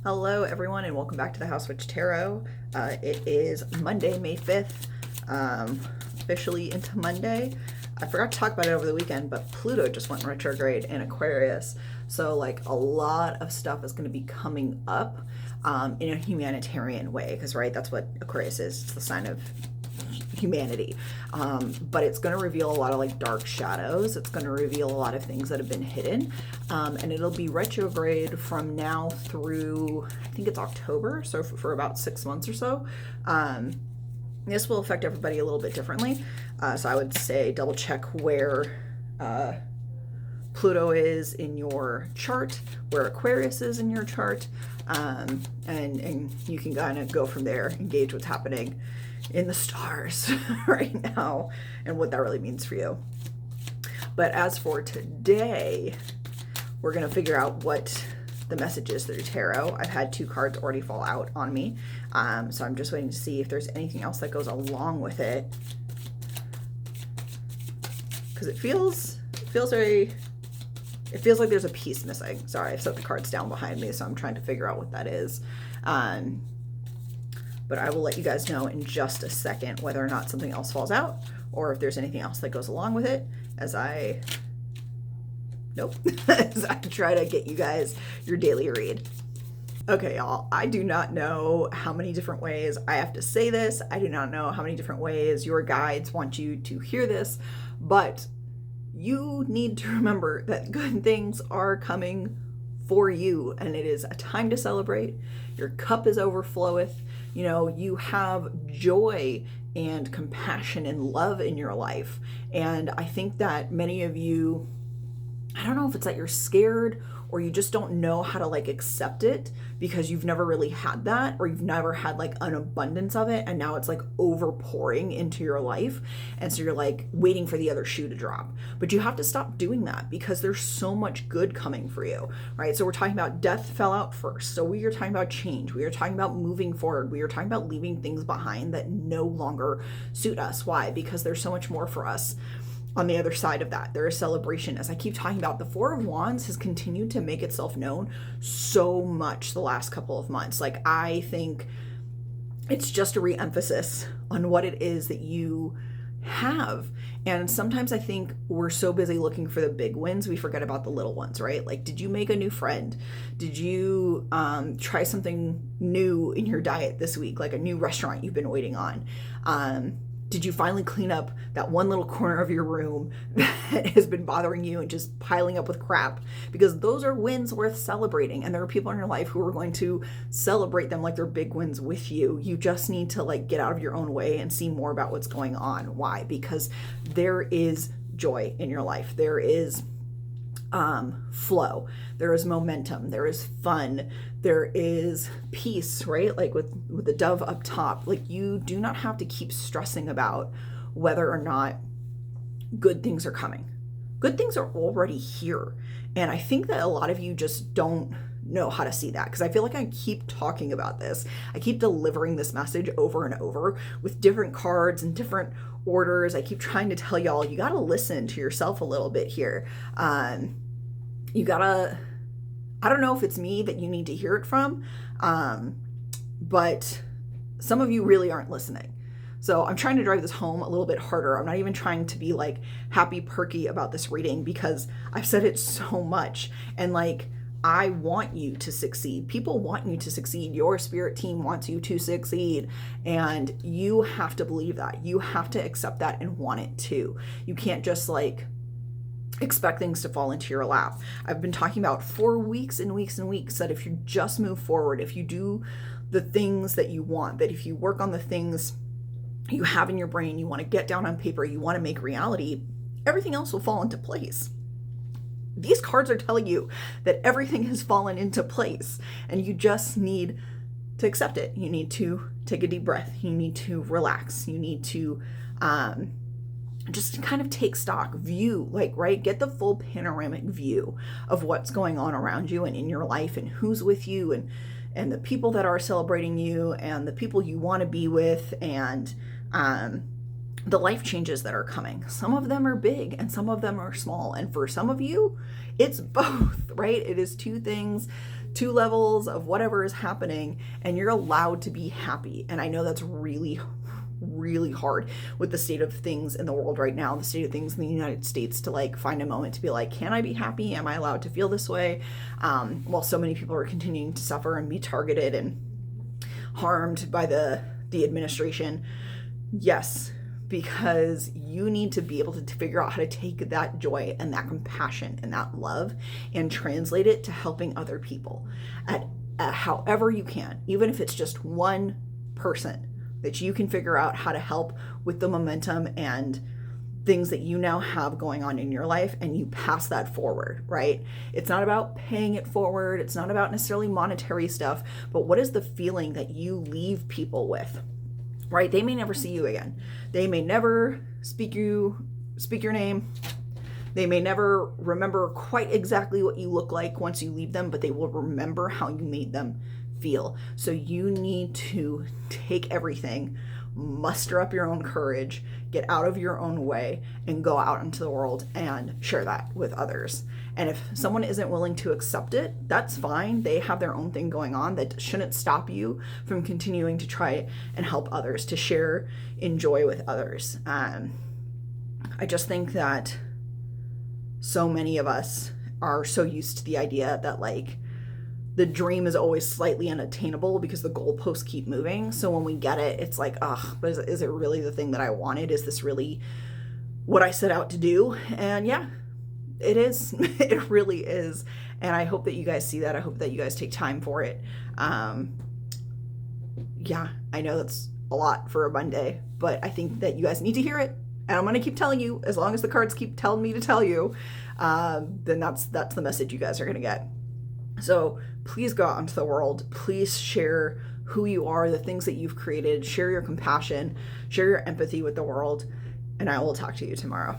Hello, everyone, and welcome back to the House Witch Tarot. It is Monday, May 5th, officially into Monday. I forgot to talk about it over the weekend, but Pluto just went retrograde in Aquarius. So, like, a lot of stuff is going to be coming up in a humanitarian way, because, right, that's what Aquarius is. It's the sign of humanity. But it's going to reveal a lot of like dark shadows. It's going to reveal a lot of things that have been hidden. And it'll be retrograde from now through, I think it's October. So for about 6 months or so. This will affect everybody a little bit differently. So I would say double check where Pluto is in your chart, where Aquarius is in your chart. And you can kind of go from there, engage what's happening in the stars right now and what that really means for you. But as for today, we're going to figure out what the message is through tarot. I've had 2 cards already fall out on me, so I'm just waiting to see if there's anything else that goes along with it, because it feels like there's a piece missing. Sorry, I've set the cards down behind me, so I'm trying to figure out what that is. But I will let you guys know in just a second whether or not something else falls out or if there's anything else that goes along with it as I try to get you guys your daily read. Okay, y'all, I do not know how many different ways I have to say this. I do not know how many different ways your guides want you to hear this, but you need to remember that good things are coming for you, and it is a time to celebrate. Your cup is overfloweth. You know, you have joy and compassion and love in your life. And I think that many of you, I don't know if it's that you're scared or you just don't know how to like accept it because you've never really had that, or you've never had like an abundance of it, and now it's like overpouring into your life, and so you're like waiting for the other shoe to drop. But you have to stop doing that because there's so much good coming for you, right? So we're talking about death fell out first, so we are talking about change, we are talking about moving forward, we are talking about leaving things behind that no longer suit us. Why? Because there's so much more for us on the other side of that. There is celebration. As I keep talking about, the Four of Wands has continued to make itself known so much the last couple of months. Like, I think it's just a re-emphasis on what it is that you have. And sometimes I think we're so busy looking for the big wins, we forget about the little ones, right? Like, did you make a new friend? Did you try something new in your diet this week? Like a new restaurant you've been waiting on? Did you finally clean up that one little corner of your room that has been bothering you and just piling up with crap? Because those are wins worth celebrating. And there are people in your life who are going to celebrate them like they're big wins with you. You just need to like get out of your own way and see more about what's going on. Why? Because there is joy in your life. There is flow, there is momentum, there is fun, there is peace, right? Like with the dove up top, like you do not have to keep stressing about whether or not good things are coming. Good things are already here. And I think that a lot of you just don't know how to see that, because I feel like I keep talking about this. I keep delivering this message over and over with different cards and different orders. I keep trying to tell y'all, you got to listen to yourself a little bit here. You gotta, I don't know if it's me that you need to hear it from, but some of you really aren't listening. So I'm trying to drive this home a little bit harder. I'm not even trying to be like happy perky about this reading because I've said it so much. And like, I want you to succeed. People want you to succeed. Your spirit team wants you to succeed. And you have to believe that. You have to accept that and want it too. You can't just like expect things to fall into your lap. I've been talking about for weeks and weeks and weeks that if you just move forward, if you do the things that you want, that if you work on the things you have in your brain, you want to get down on paper, you want to make reality, everything else will fall into place. These cards are telling you that everything has fallen into place and you just need to accept it. You need to take a deep breath. You need to relax. You need to just kind of take stock, view, like, right? Get the full panoramic view of what's going on around you and in your life and who's with you and the people that are celebrating you and the people you want to be with and the life changes that are coming. Some of them are big and some of them are small. And for some of you, it's both, right? It is two things 2 levels of whatever is happening, and you're allowed to be happy. And I know that's really hard with the state of things in the world right now, the state of things in the United States, to like find a moment to be like, can I be happy? Am I allowed to feel this way? While so many people are continuing to suffer and be targeted and harmed by the administration. Yes, because you need to be able to figure out how to take that joy and that compassion and that love and translate it to helping other people at however you can, even if it's just one person that you can figure out how to help with the momentum and things that you now have going on in your life, and you pass that forward, right? It's not about paying it forward. It's not about necessarily monetary stuff, but what is the feeling that you leave people with, right? They may never see you again. They may never speak your name. They may never remember quite exactly what you look like once you leave them, but they will remember how you made them feel. So you need to take everything, muster up your own courage, get out of your own way, and go out into the world and share that with others. And if someone isn't willing to accept it, that's fine. They have their own thing going on. That shouldn't stop you from continuing to try and help others, to share in joy with others. I just think that so many of us are so used to the idea that like the dream is always slightly unattainable because the goalposts keep moving. So when we get it, it's like, but is it really the thing that I wanted? Is this really what I set out to do? And yeah, it is. It really is. And I hope that you guys see that. I hope that you guys take time for it. Yeah, I know that's a lot for a Monday, but I think that you guys need to hear it. And I'm going to keep telling you, as long as the cards keep telling me to tell you, then that's the message you guys are going to get. So please go out into the world. Please share who you are, the things that you've created. Share your compassion, share your empathy with the world, and I will talk to you tomorrow.